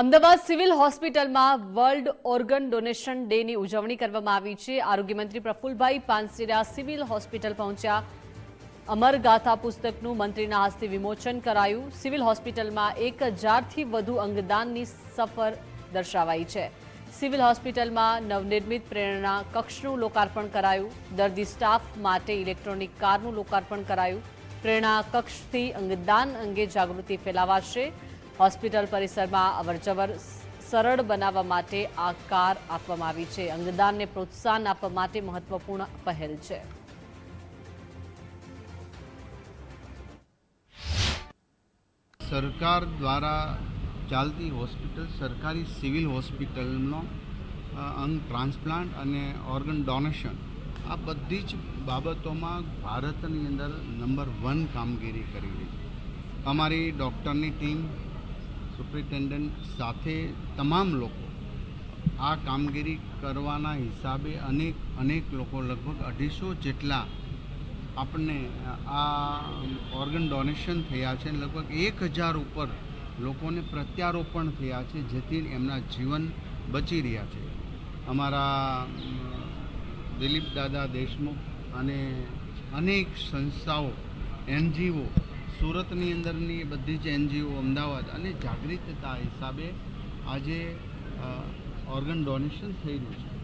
Ahmedabad civil હોસ્પિટલમાં world organ donation ડેની ઉજવણી કરવામાં આવી છે। આરોગ્ય મંત્રી પ્રફુલભાઈ પાનસેરિયા સિવિલ હોસ્પિટલ પહોંચ્યા। અમર ગાથા પુસ્તકનું મંત્રીના હસ્તે વિમોચન કરાયું। સિવિલ હોસ્પિટલમાં 1000થી વધુ અંગદાનની સફર દર્શાવાઈ છે। સિવિલ હોસ્પિટલમાં નવનિર્મિત પ્રેરણા કક્ષનું લોકાર્પણ કરાયું। દર્દી સ્ટાફ માટે ઇલેક્ટ્રોનિક કારનું લોકાર્પણ કરાયું। પ્રેરણા કક્ષથી અંગદાન અંગે જાગૃતિ ફેલાવાશે। હોસ્પિટલ પરિસરમાં અવરજવર સરળ બનાવવા માટે આ કાર આપવામાં આવી છે। અંગદાનને પ્રોત્સાહન આપવા માટે મહત્વપૂર્ણ પહેલ છે। સરકાર દ્વારા ચાલતી હોસ્પિટલ સરકારી સિવિલ હોસ્પિટલનો અંગ ટ્રાન્સપ્લાન્ટ અને ઓર્ગન ડોનેશન આ બધી જ બાબતોમાં ભારતની અંદર નંબર 1 કામગીરી કરી રહી છે। અમારી ડૉક્ટરની ટીમ સુપ્રિન્ટેન્ડન્ટ સાથે તમામ લોકો આ કામગીરી કરવાના હિસાબે અનેક લોકો લગભગ 250 જેટલા આપણને આ ઓર્ગન ડોનેશન થયા છે। લગભગ 1000 ઉપર લોકોને પ્રત્યારોપણ થયા છે, જેથી એમના જીવન બચી રહ્યા છે। અમારા દિલીપ દાદા દેશમુખ અને અનેક સંસ્થાઓ NGO સુરતની અંદરની બધી જ NGO અમદાવાદ અને જાગૃતતા હિસાબે આજે ઓર્ગન ડોનેશન થઈ રહ્યું છે।